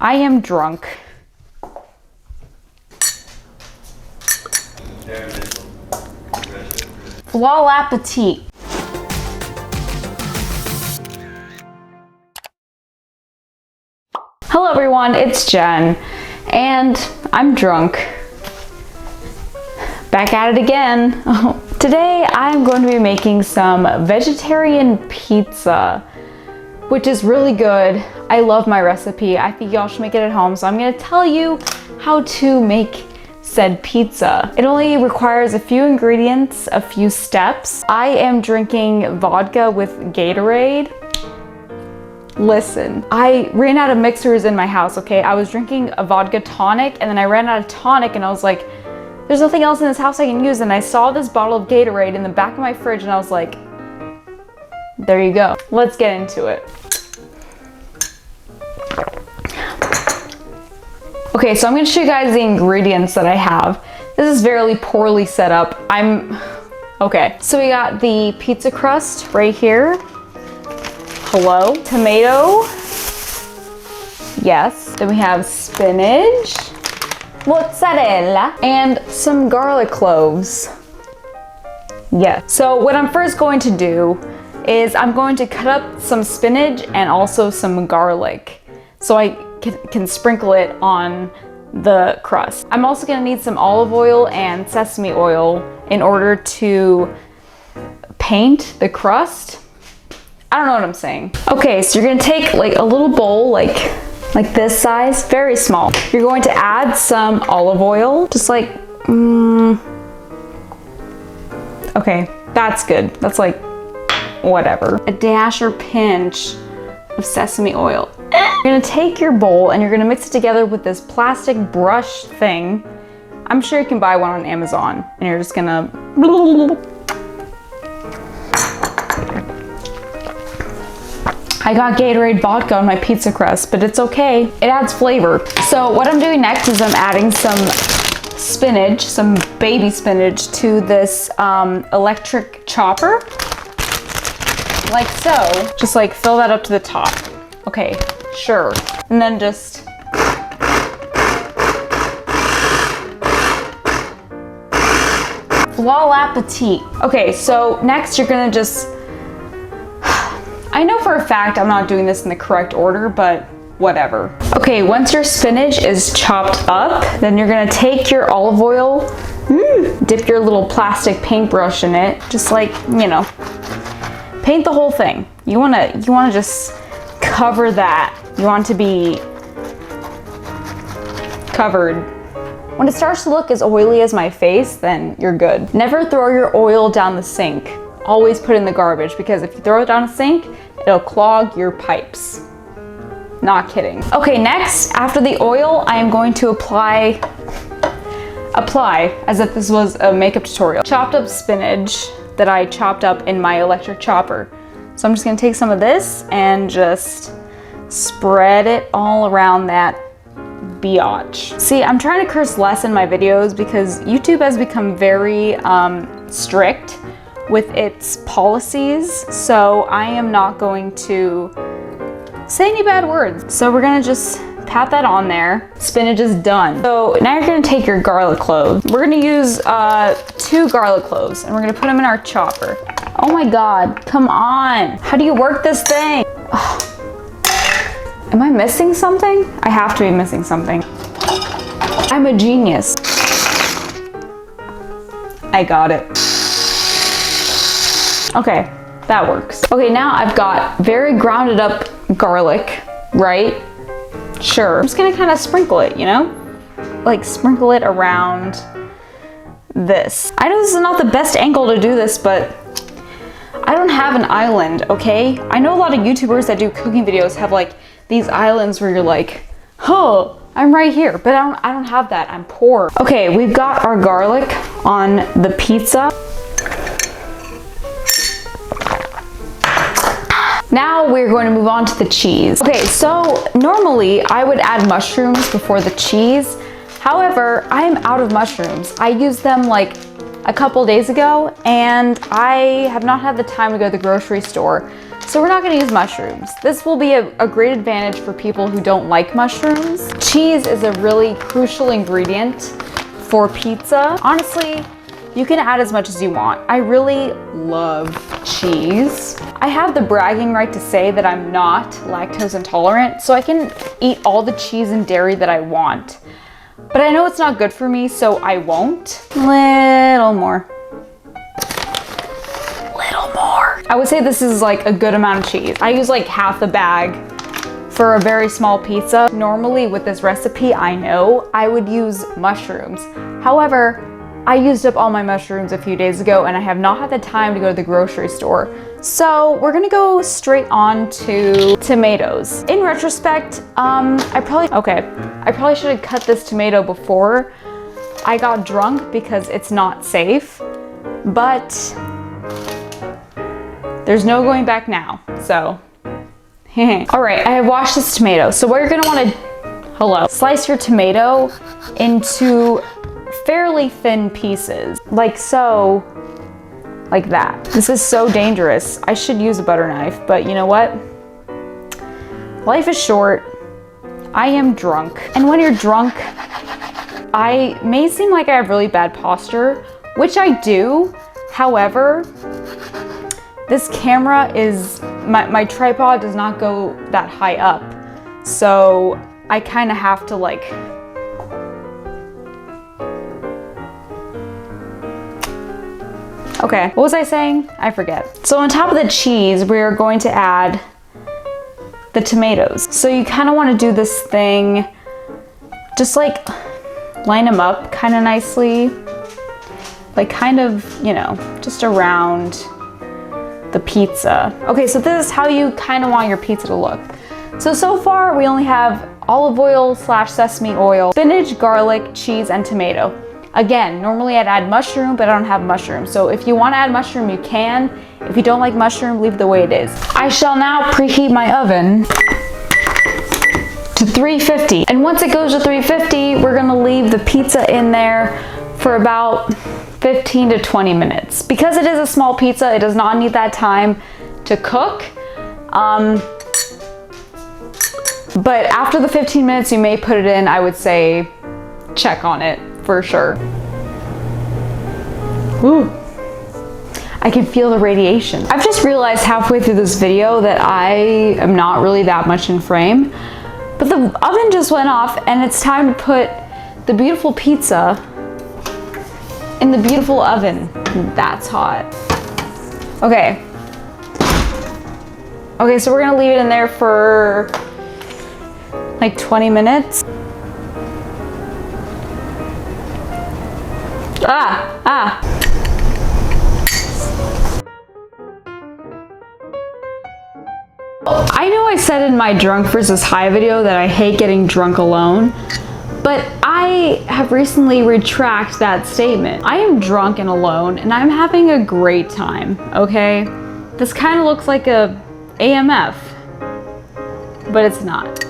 I am drunk. Bon appetit. Hello everyone, it's Jen, and I'm drunk. Back at it again. Today I'm going to be making some vegetarian pizza, which is really good. I love my recipe. I think y'all should make it at home, so I'm gonna tell you how to make said pizza. It only requires a few ingredients, a few steps. I am drinking vodka with Gatorade. Listen, I ran out of mixers in my house, okay? I was drinking a vodka tonic and then I ran out of tonic and I was like, there's nothing else in this house I can use. And I saw this bottle of Gatorade in the back of my fridge and I was like, there you go. Let's get into it. Okay, so I'm gonna show you guys the ingredients that I have. This is very poorly set up. Okay. So we got the pizza crust right here. Hello. Tomato. Yes. Then we have spinach, mozzarella, and some garlic cloves. Yes. So what I'm first going to do is I'm going to cut up some spinach and also some garlic so I can sprinkle it on the crust. I'm also gonna need some olive oil and sesame oil in order to paint the crust. I don't know what I'm saying. Okay, so you're gonna take like a little bowl, like this size, very small. You're going to add some olive oil, just like, okay, that's good. That's like, whatever. A dash or pinch of sesame oil. You're gonna take your bowl and you're gonna mix it together with this plastic brush thing. I'm sure you can buy one on Amazon. And you're just gonna... I got Gatorade vodka on my pizza crust, but it's okay. It adds flavor. So what I'm doing next is I'm adding some spinach, some baby spinach to this electric chopper. Like so. Just like fill that up to the top. Okay, sure. And then just bon appetit. Okay, so next you're gonna just, I know for a fact I'm not doing this in the correct order, but whatever. Okay, once your spinach is chopped up, then you're gonna take your olive oil, dip your little plastic paintbrush in it, just like, you know, paint the whole thing. You wanna just cover that. You want to be covered. When it starts to look as oily as my face, then you're good. Never throw your oil down the sink. Always put it in the garbage, because if you throw it down the sink, it'll clog your pipes. Not kidding. Okay, next, after the oil, I am going to apply as if this was a makeup tutorial. Chopped up spinach that I chopped up in my electric chopper. So I'm just gonna take some of this and just spread it all around that biatch. See, I'm trying to curse less in my videos because YouTube has become very strict with its policies. So I am not going to say any bad words. So we're gonna just pat that on there. Spinach is done. So now you're gonna take your garlic cloves. We're gonna use 2 garlic cloves and we're gonna put them in our chopper. Oh my God, come on. How do you work this thing? Oh. Am I missing something? I have to be missing something. I'm a genius. I got it. Okay, that works. Okay, now I've got very grounded up garlic, right? Sure. I'm just gonna kind of sprinkle it, you know? Like sprinkle it around this. I know this is not the best angle to do this, but I don't have an island, okay? I know a lot of YouTubers that do cooking videos have like these islands where you're like, oh, I'm right here, but I don't have that, I'm poor. Okay, we've got our garlic on the pizza. Now we're going to move on to the cheese. Okay, so normally I would add mushrooms before the cheese. However, I am out of mushrooms. I used them like a couple days ago and I have not had the time to go to the grocery store. So we're not gonna use mushrooms. This will be a great advantage for people who don't like mushrooms. Cheese is a really crucial ingredient for pizza. Honestly, you can add as much as you want. I really love cheese. I have the bragging right to say that I'm not lactose intolerant, so I can eat all the cheese and dairy that I want. But I know it's not good for me, so I won't. Little more. I would say this is like a good amount of cheese. I use like half the bag for a very small pizza. Normally with this recipe, I know I would use mushrooms. However, I used up all my mushrooms a few days ago and I have not had the time to go to the grocery store. So we're gonna go straight on to tomatoes. In retrospect, I probably should have cut this tomato before I got drunk because it's not safe, but there's no going back now, so. All right, I have washed this tomato. So what you're gonna wanna, slice your tomato into fairly thin pieces, like so, like that. This is so dangerous. I should use a butter knife, but you know what? Life is short. I am drunk. And when you're drunk, I may seem like I have really bad posture, which I do. However, this camera is, my tripod does not go that high up. So I kind of have to like, okay, what was I saying? I forget. So on top of the cheese, we're going to add the tomatoes. So you kind of want to do this thing, just like line them up kind of nicely. Like kind of, you know, just around the pizza. Okay, so this is how you kind of want your pizza to look. So far we only have olive oil / sesame oil, spinach, garlic, cheese, and tomato. Again, normally I'd add mushroom, but I don't have mushroom. So if you want to add mushroom, you can. If you don't like mushroom, leave it the way it is. I shall now preheat my oven to 350. And once it goes to 350, we're gonna leave the pizza in there for about 15 to 20 minutes. Because it is a small pizza, it does not need that time to cook. But after the 15 minutes, you may put it in. I would say check on it for sure. Ooh, I can feel the radiation. I've just realized halfway through this video that I am not really that much in frame, but the oven just went off and it's time to put the beautiful pizza in the beautiful oven. That's hot. Okay. Okay, so we're gonna leave it in there for like 20 minutes. I know I said in my drunk versus high video that I hate getting drunk alone, but I have recently retracted that statement. I am drunk and alone and I'm having a great time, okay? This kind of looks like a AMF, but it's not.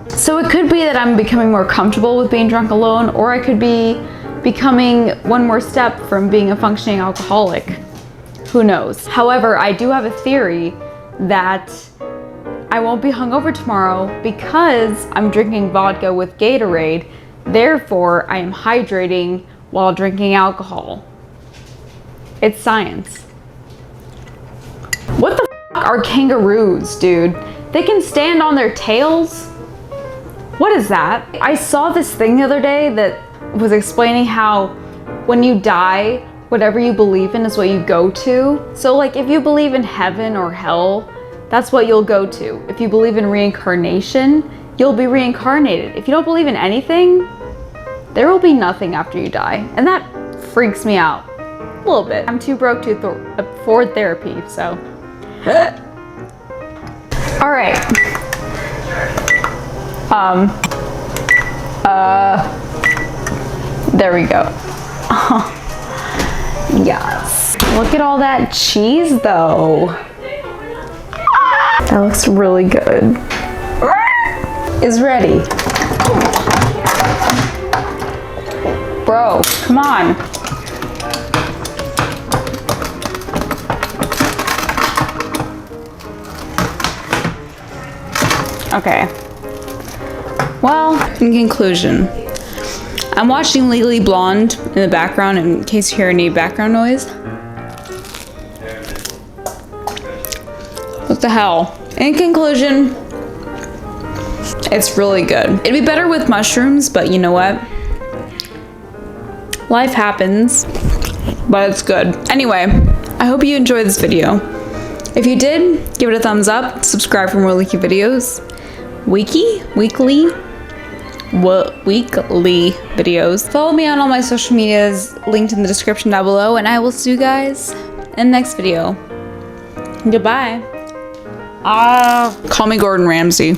So it could be that I'm becoming more comfortable with being drunk alone, or I could be becoming one more step from being a functioning alcoholic. Who knows? However, I do have a theory that I won't be hungover tomorrow because I'm drinking vodka with Gatorade. Therefore, I am hydrating while drinking alcohol. It's science. What the f are kangaroos, dude? They can stand on their tails? What is that? I saw this thing the other day that was explaining how when you die, whatever you believe in is what you go to. So like if you believe in heaven or hell, that's what you'll go to. If you believe in reincarnation, you'll be reincarnated. If you don't believe in anything, there will be nothing after you die. And that freaks me out a little bit. I'm too broke to afford therapy, so. All right. There we go. Yes. Look at all that cheese though. That looks really good. Is ready. Bro, come on. Okay. Well, in conclusion, I'm watching Legally Blonde in the background in case you hear any background noise. What the hell? In conclusion, it's really good. It'd be better with mushrooms, but you know what? Life happens, but it's good. Anyway, I hope you enjoyed this video. If you did, give it a thumbs up, subscribe for more leaky videos. Weekly videos. Follow me on all my social medias, linked in the description down below, and I will see you guys in the next video. Goodbye. Call me Gordon Ramsay.